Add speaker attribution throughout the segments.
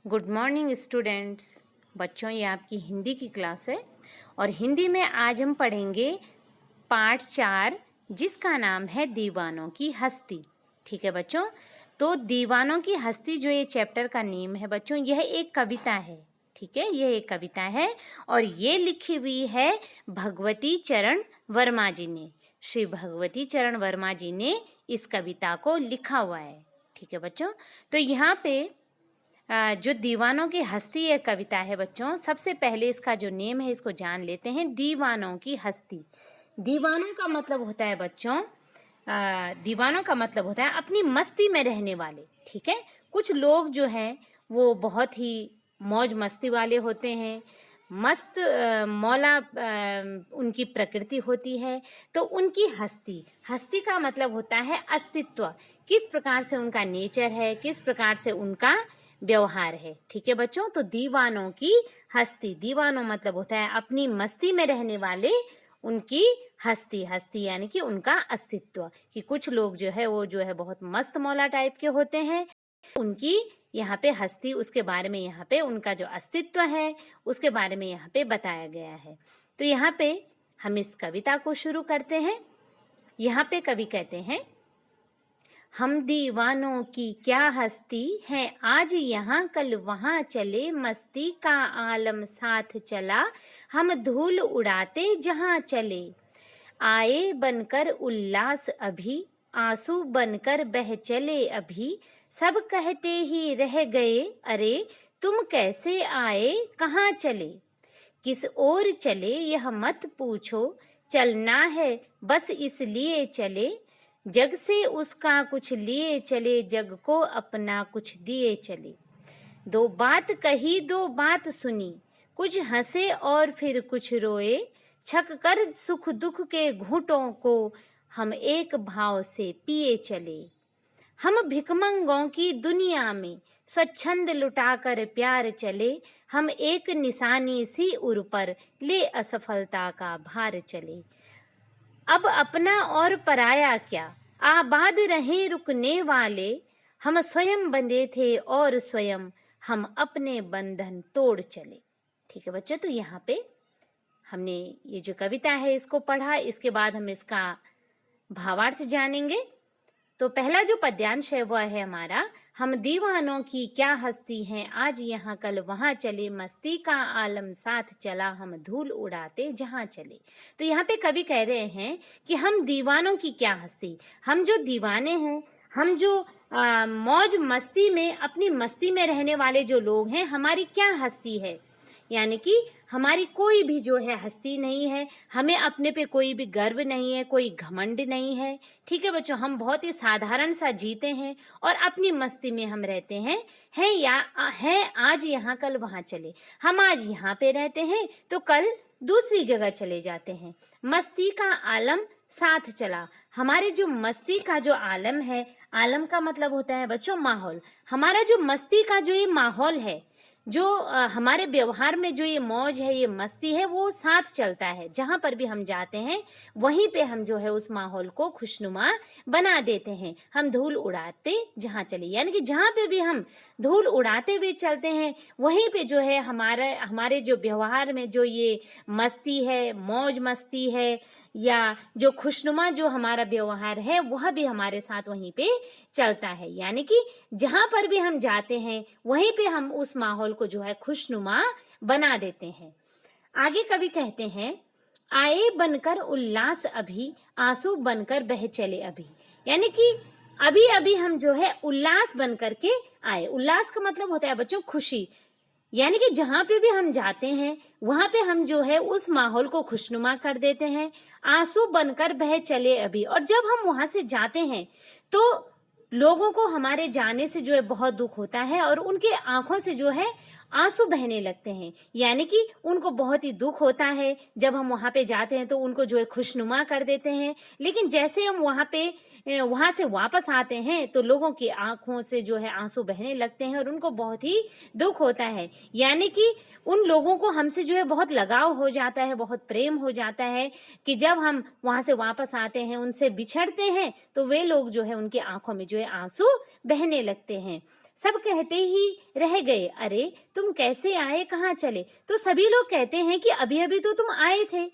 Speaker 1: Good morning students. बच्चों, ये आपकी हिंदी की क्लास है और हिंदी में आज हम पढ़ेंगे पाठ 4 जिसका नाम है दीवानों की हस्ती। ठीक है बच्चों, तो दीवानों की हस्ती जो ये चैप्टर का नेम है बच्चों, यह एक कविता है। ठीक है, यह एक कविता है और ये लिखी हुई है भगवती चरण वर्मा जी ने। श्री भगवती चरण वर्मा जी ने इस कविता को लिखा हुआ है। ठीक है बच्चों, तो यहाँ पे जो दीवानों की हस्ती एक कविता है बच्चों, सबसे पहले इसका जो नेम है इसको जान लेते हैं। दीवानों की हस्ती। दीवानों का मतलब होता है बच्चों, दीवानों का मतलब होता है अपनी मस्ती में रहने वाले। ठीक है, कुछ लोग जो हैं वो बहुत ही मौज मस्ती वाले होते हैं, मस्त मौला उनकी प्रकृति होती है। तो उनकी हस्ती, हस्ती का मतलब होता है अस्तित्व, किस प्रकार से उनका नेचर है, किस प्रकार से उनका व्यवहार है। ठीक है बच्चों, तो दीवानों की हस्ती, दीवानों मतलब होता है अपनी मस्ती में रहने वाले, उनकी हस्ती, हस्ती यानी कि उनका अस्तित्व। कि कुछ लोग जो है वो जो है बहुत मस्त मौला टाइप के होते हैं, उनकी यहाँ पे हस्ती, उसके बारे में यहाँ पे उनका जो अस्तित्व है उसके बारे में यहाँ पे बताया गया है। तो यहाँ पे हम इस कविता को शुरू करते हैं। यहाँ पे कवि कहते हैं, हम दीवानों की क्या हस्ती है, आज यहाँ कल वहाँ चले, मस्ती का आलम साथ चला, हम धूल उड़ाते जहाँ चले। आए बनकर उल्लास अभी, आंसू बनकर बह चले अभी, सब कहते ही रह गए, अरे तुम कैसे आए कहाँ चले। किस ओर चले यह मत पूछो, चलना है बस इसलिए चले, जग से उसका कुछ लिए चले, जग को अपना कुछ दिए चले। दो बात कही दो बात सुनी, कुछ हंसे और फिर कुछ रोए, छक कर सुख दुख के घूंटों को हम एक भाव से पिए चले। हम भिखमंगों की दुनिया में स्वच्छंद लुटाकर प्यार चले, हम एक निशानी सी उर पर ले असफलता का भार चले। अब अपना और पराया क्या, आबाद रहे रुकने वाले, हम स्वयं बंधे थे और स्वयं हम अपने बंधन तोड़ चले। ठीक है बच्चों, तो यहाँ पे हमने ये जो कविता है इसको पढ़ा, इसके बाद हम इसका भावार्थ जानेंगे। तो पहला जो पद्यांश है वह है हमारा, हम दीवानों की क्या हस्ती हैं, आज यहाँ कल वहाँ चले, मस्ती का आलम साथ चला, हम धूल उड़ाते जहाँ चले। तो यहाँ पे कवि कह रहे हैं कि हम दीवानों की क्या हस्ती, हम जो दीवाने हैं, हम जो मौज मस्ती में अपनी मस्ती में रहने वाले जो लोग हैं, हमारी क्या हस्ती है। यानी कि हमारी कोई भी जो है हस्ती नहीं है, हमें अपने पे कोई भी गर्व नहीं है, कोई घमंड नहीं है। ठीक है बच्चों, हम बहुत ही साधारण सा जीते हैं और अपनी मस्ती में हम रहते हैं। आज यहाँ कल वहाँ चले, हम आज यहाँ पे रहते हैं तो कल दूसरी जगह चले जाते हैं। मस्ती का आलम साथ चला, हमारे जो मस्ती का जो आलम है, आलम का मतलब होता है बच्चों माहौल। हमारा जो मस्ती का जो ये माहौल है, जो हमारे व्यवहार में जो ये मौज है, ये मस्ती है, वो साथ चलता है। जहाँ पर भी हम जाते हैं वहीं पे हम जो है उस माहौल को खुशनुमा बना देते हैं। हम धूल उड़ाते जहाँ चले, यानी कि जहाँ पे भी हम धूल उड़ाते हुए चलते हैं वहीं पे जो है हमारे जो व्यवहार में जो ये मस्ती है, मौज मस्ती है, या जो खुशनुमा जो हमारा व्यवहार है वह भी हमारे साथ वहीं पे चलता है। यानी कि जहाँ पर भी हम जाते हैं वहीं पे हम उस माहौल को जो है खुशनुमा बना देते हैं। आगे कवि कहते हैं, आए बनकर उल्लास अभी, आंसू बनकर बह चले अभी। यानी कि अभी अभी हम जो है उल्लास बन करके आए। उल्लास का मतलब होता है बच्चों खुशी, यानी कि जहाँ पे भी हम जाते हैं वहाँ पे हम जो है उस माहौल को खुशनुमा कर देते हैं। आंसू बनकर बह चले अभी, और जब हम वहाँ से जाते हैं तो लोगों को हमारे जाने से जो है बहुत दुख होता है और उनके आंखों से जो है आंसू बहने लगते हैं। यानी कि उनको बहुत ही दुख होता है। जब हम वहाँ पे जाते हैं तो उनको जो है खुशनुमा कर देते हैं, लेकिन जैसे हम वहाँ से वापस आते हैं तो लोगों की आंखों से जो है आंसू बहने लगते हैं और उनको बहुत ही दुख होता है। यानी कि उन लोगों को हमसे जो है बहुत लगाव हो जाता है, बहुत प्रेम हो जाता है कि जब हम वहाँ से वापस आते हैं, उनसे बिछड़ते हैं तो वे लोग जो है उनकी आंखों में जो है आंसू बहने लगते हैं। सब कहते ही रह गए, अरे तुम कैसे आए, कहाँ चले। तो सभी लोग कहते हैं कि अभी अभी तो तुम आए थे।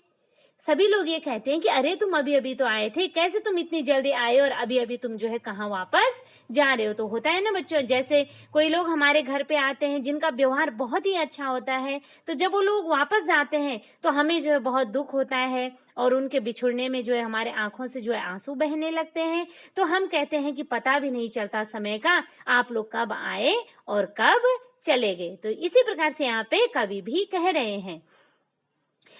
Speaker 1: सभी लोग ये कहते हैं कि अरे तुम अभी अभी तो आए थे, कैसे तुम इतनी जल्दी आए और अभी अभी तुम जो है कहाँ वापस जा रहे हो। तो होता है ना बच्चों, जैसे कोई लोग हमारे घर पे आते हैं जिनका व्यवहार बहुत ही अच्छा होता है, तो जब वो लोग वापस जाते हैं तो हमें जो है बहुत दुख होता है और उनके बिछुड़ने में जो है हमारे आंखों से जो है आंसू बहने लगते हैं। तो हम कहते हैं कि पता भी नहीं चलता समय का, आप लोग कब आए और कब चले गए। तो इसी प्रकार से यहाँ पे कवि भी कह रहे हैं।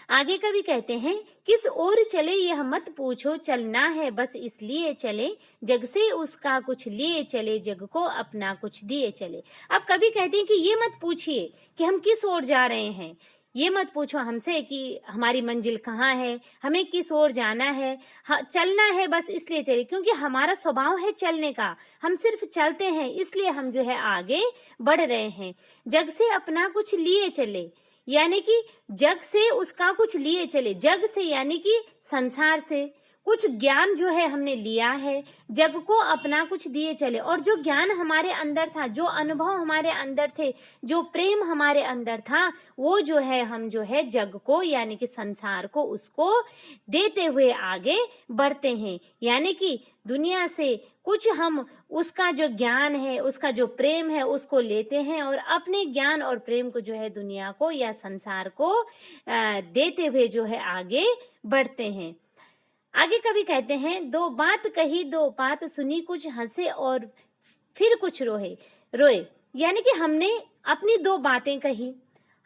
Speaker 1: आगे कवि कहते हैं, किस ओर चले यह मत पूछो, चलना है बस इसलिए चले, जग से उसका कुछ लिए चले, जग को अपना कुछ दिए चले। अब कवि कहते हैं कि ये मत पूछिए कि हम किस ओर जा रहे हैं, ये मत पूछो हमसे कि हमारी मंजिल कहाँ है, हमें किस ओर जाना है। चलना है बस इसलिए चले, क्योंकि हमारा स्वभाव है चलने का, हम सिर्फ चलते हैं, इसलिए हम जो है आगे बढ़ रहे हैं। जग से अपना कुछ लिए चले, यानी कि जग से उसका कुछ लिए चले। जग से यानी कि संसार से कुछ ज्ञान जो है हमने लिया है, जग को अपना कुछ दिए चले। और जो ज्ञान हमारे अंदर था, जो अनुभव हमारे अंदर थे, जो प्रेम हमारे अंदर था, वो जो है हम जो है जग को यानी कि संसार को उसको देते हुए आगे बढ़ते हैं। यानी कि दुनिया से कुछ हम उसका जो ज्ञान है, उसका जो प्रेम है, उसको लेते हैं और अपने ज्ञान और प्रेम को जो है दुनिया को या संसार को देते हुए जो है आगे बढ़ते हैं। आगे कवि कहते हैं, दो बात कही दो बात सुनी, कुछ हंसे और फिर कुछ रोए। यानी कि हमने अपनी दो बातें कही,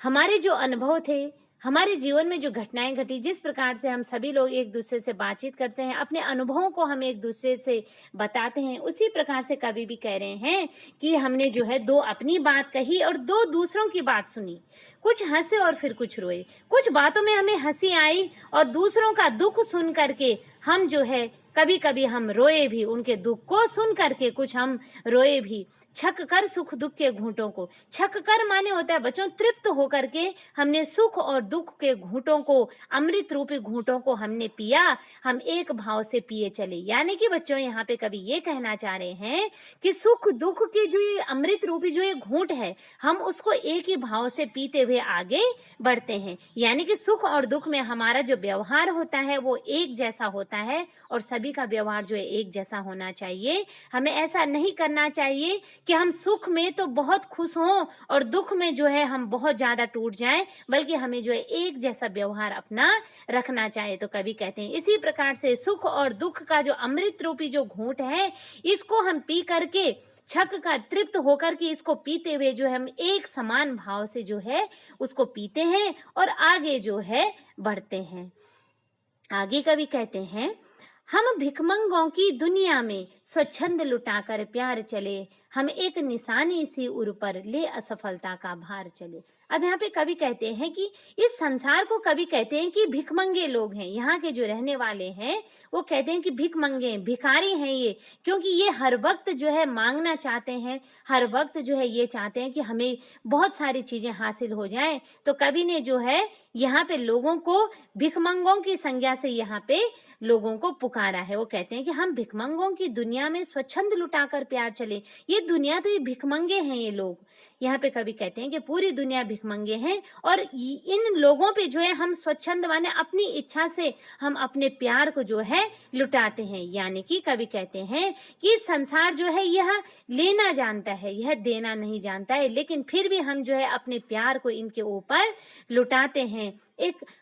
Speaker 1: हमारे जो अनुभव थे, हमारे जीवन में जो घटनाएं घटी, जिस प्रकार से हम सभी लोग एक दूसरे से बातचीत करते हैं, अपने अनुभवों को हम एक दूसरे से बताते हैं, उसी प्रकार से कवि भी कह रहे हैं कि हमने जो है दो अपनी बात कही और दो दूसरों की बात सुनी, कुछ हंसे और फिर कुछ रोए। कुछ बातों में हमें हंसी आई और दूसरों का दुख सुन करके हम जो है कभी कभी हम रोए भी, उनके दुख को सुन करके कुछ हम रोए भी। छक कर सुख दुख के घूंटों को, छक कर माने होता है बच्चों तृप्त होकर के हमने सुख और दुख के घूंटों को, अमृत रूपी घूंटों को हमने पिया, हम एक भाव से पिए चले। यानी कि बच्चों यहाँ पे कभी ये कहना चाह रहे हैं कि सुख दुख के जो ये अमृत रूपी जो ये घूंट है, हम उसको एक ही भाव से पीते हुए आगे बढ़ते हैं। यानी कि सुख और दुख में हमारा जो व्यवहार होता है वो एक जैसा होता है और सभी का व्यवहार जो है एक जैसा होना चाहिए। हमें ऐसा नहीं करना चाहिए कि हम सुख में तो बहुत खुश हों और दुख में जो है हम बहुत ज्यादा टूट जाएं, बल्कि हमें जो है एक जैसा व्यवहार अपना रखना चाहिए। तो कवि कहते हैं इसी प्रकार से सुख और दुख का जो अमृत रूपी जो घूंट है, इसको हम पी करके छक कर तृप्त होकर के इसको पीते हुए जो है हम एक समान भाव से जो है उसको पीते हैं और आगे जो है बढ़ते हैं। आगे कवि कहते हैं, हम भिखमंगों की दुनिया में स्वच्छंद लुटाकर प्यार चले, हम एक निशानी सी उर पर ले असफलता का भार चले। अब यहाँ पे कवि कहते हैं कि इस संसार को कवि कहते हैं कि भिखमंगे लोग हैं, यहाँ के जो रहने वाले हैं वो कहते हैं कि भिखमंगे, भिखारी हैं ये, क्योंकि ये हर वक्त जो है मांगना चाहते हैं, हर वक्त जो है ये चाहते हैं कि हमें बहुत सारी चीजें हासिल हो जाएं। तो कवि ने जो है यहाँ पे लोगों को भिखमंगों की संज्ञा से यहाँ पे लोगों को पुकारा है। वो कहते हैं कि हम भिखमंगों की दुनिया में स्वच्छंद लुटाकर प्यार चले। ये दुनिया तो ये भिखमंगे हैं ये लोग। यहाँ पे कवि कहते हैं कि पूरी दुनिया भिखमंगे हैं और इन लोगों पे जो है हम स्वच्छंद माने अपनी इच्छा से हम अपने प्यार को जो है लुटाते हैं। यानी कि कवि कहते हैं कि संसार जो है यह लेना जानता है, यह देना नहीं जानता है, लेकिन फिर भी हम जो है अपने प्यार को इनके ऊपर लुटाते हैं।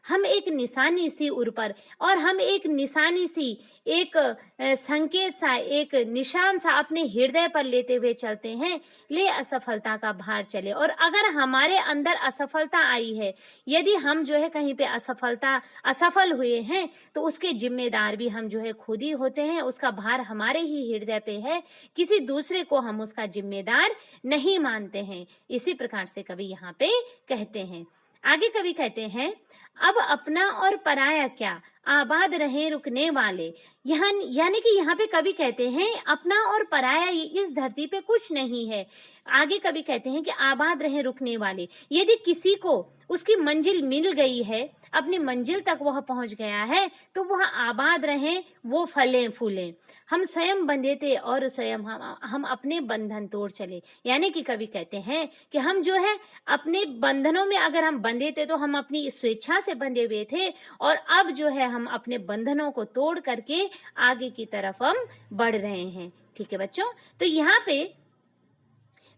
Speaker 1: हम एक निशानी सी उर पर, और हम एक निशानी सी, एक संकेत सा, एक निशान सा अपने हृदय पर लेते हुए चलते हैं, ले असफलता का भार चले। और अगर हमारे अंदर असफलता आई है, यदि हम जो है कहीं पे असफल हुए हैं, तो उसके जिम्मेदार भी हम जो है खुद ही होते हैं, उसका भार हमारे ही हृदय पे है, किसी दूसरे को हम उसका जिम्मेदार नहीं मानते हैं। इसी प्रकार से कवि यहाँ पे कहते हैं। आगे कवि कहते हैं, अब अपना और पराया क्या, आबाद रहे रुकने वाले। यहाँ यानी कि यहाँ पे कवि कहते हैं अपना और पराया ये इस धरती पे कुछ नहीं है। आगे कवि कहते हैं कि आबाद रहे रुकने वाले। यदि किसी को उसकी मंजिल मिल गई है, अपनी मंजिल तक वह पहुंच गया है, तो वह आबाद रहे, वो फलें फूलें। हम स्वयं बंधे थे और स्वयं हम अपने बंधन तोड़ चले। यानी कि कवि कहते हैं कि हम जो है अपने बंधनों में अगर हम बंधे थे तो हम अपनी स्वेच्छा से बंधे हुए थे, और अब जो है हम अपने बंधनों को तोड़ करके आगे की तरफ हम बढ़ रहे हैं। ठीक है बच्चों, तो यहाँ पे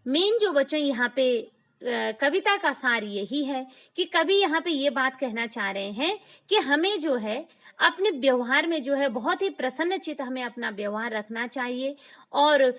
Speaker 1: मेन जो बच्चों यहाँ पे कविता का सार यही है कि कवि यहाँ पे ये बात कहना चाह रहे हैं कि हमें जो है अपने व्यवहार में जो है बहुत ही प्रसन्नचित्त हमें अपना व्यवहार रखना चाहिए, और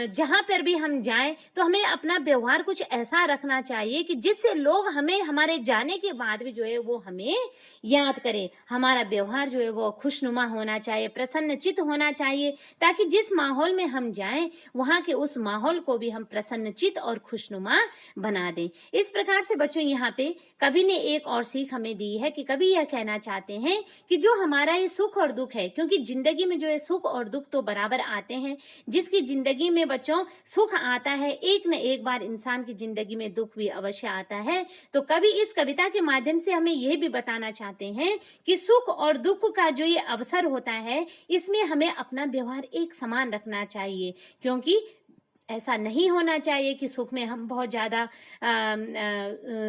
Speaker 1: जहाँ पर भी हम जाएं तो हमें अपना व्यवहार कुछ ऐसा रखना चाहिए कि जिससे लोग हमें हमारे जाने के बाद भी जो है वो हमें याद करें। हमारा व्यवहार जो है वो खुशनुमा होना चाहिए, प्रसन्नचित्त होना चाहिए, ताकि जिस माहौल में हम जाएं वहाँ के उस माहौल को भी हम प्रसन्नचित्त और खुशनुमा बना दें। इस प्रकार से बच्चों यहाँ पे कवि ने एक और सीख हमें दी है कि कवि यह कहना चाहते हैं कि जो हमारा ये सुख और दुख है, क्योंकि जिंदगी में जो है सुख और दुख तो बराबर आते हैं। जिसकी जिंदगी में बच्चों सुख आता है, एक न एक बार इंसान की जिंदगी में दुख भी अवश्य आता है। तो कवि इस कविता के माध्यम से हमें यह भी बताना चाहते हैं कि सुख और दुख का जो ये अवसर होता है, इसमें हमें अपना व्यवहार एक समान रखना चाहिए। क्योंकि ऐसा नहीं होना चाहिए कि सुख में हम बहुत ज़्यादा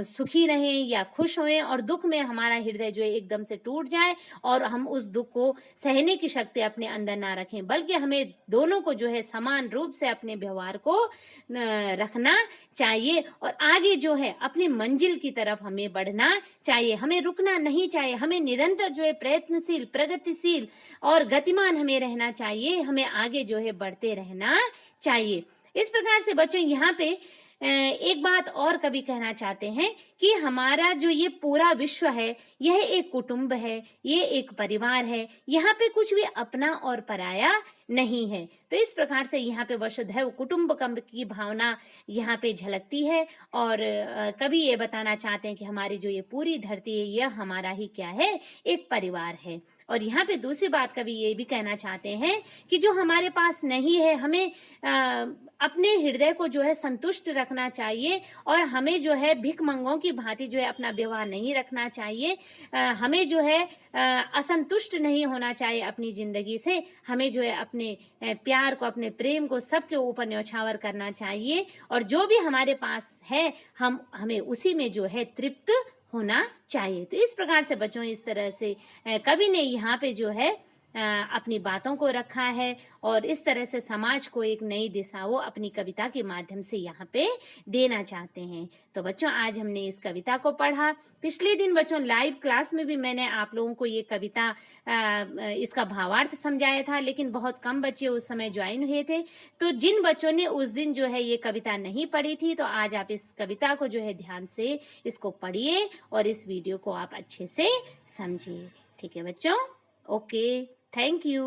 Speaker 1: सुखी रहें या खुश होएं, और दुख में हमारा हृदय जो है एकदम से टूट जाए और हम उस दुख को सहने की शक्ति अपने अंदर ना रखें, बल्कि हमें दोनों को जो है समान रूप से अपने व्यवहार को रखना चाहिए, और आगे जो है अपनी मंजिल की तरफ हमें बढ़ना चाहिए। हमें रुकना नहीं चाहिए, हमें निरंतर जो है प्रयत्नशील, प्रगतिशील और गतिमान हमें रहना चाहिए। हमें आगे जो है बढ़ते रहना चाहिए। इस प्रकार से बच्चों यहाँ पे एक बात और कवि कहना चाहते हैं कि हमारा जो ये पूरा विश्व है, यह एक कुटुंब है, ये एक परिवार है। यहाँ पे कुछ भी अपना और पराया नहीं है। तो इस प्रकार से यहाँ पे वसुधैव कुटुंबकम की भावना यहाँ पे झलकती है, और कवि ये बताना चाहते हैं कि हमारी जो ये पूरी धरती है, यह हमारा ही क्या है, एक परिवार है। और यहाँ पे दूसरी बात कवि ये भी कहना चाहते हैं कि जो हमारे पास नहीं है, हमें अपने हृदय को जो है संतुष्ट रखना चाहिए, और हमें जो है भिखमंगों की भांति जो है अपना व्यवहार नहीं रखना चाहिए। हमें जो है असंतुष्ट नहीं होना चाहिए अपनी जिंदगी से। हमें जो है अपने प्यार को, अपने प्रेम को सबके ऊपर न्यौछावर करना चाहिए, और जो भी हमारे पास है हमें उसी में जो है तृप्त होना चाहिए। तो इस प्रकार से बच्चों इस तरह से कवि ने यहाँ पे जो है अपनी बातों को रखा है, और इस तरह से समाज को एक नई दिशा वो अपनी कविता के माध्यम से यहाँ पे देना चाहते हैं। तो बच्चों आज हमने इस कविता को पढ़ा। पिछले दिन बच्चों लाइव क्लास में भी मैंने आप लोगों को ये कविता इसका भावार्थ समझाया था, लेकिन बहुत कम बच्चे उस समय ज्वाइन हुए थे। तो जिन बच्चों ने उस दिन जो है ये कविता नहीं पढ़ी थी, तो आज आप इस कविता को जो है ध्यान से इसको पढ़िए और इस वीडियो को आप अच्छे से समझिए। ठीक है बच्चों, ओके, थैंक यू।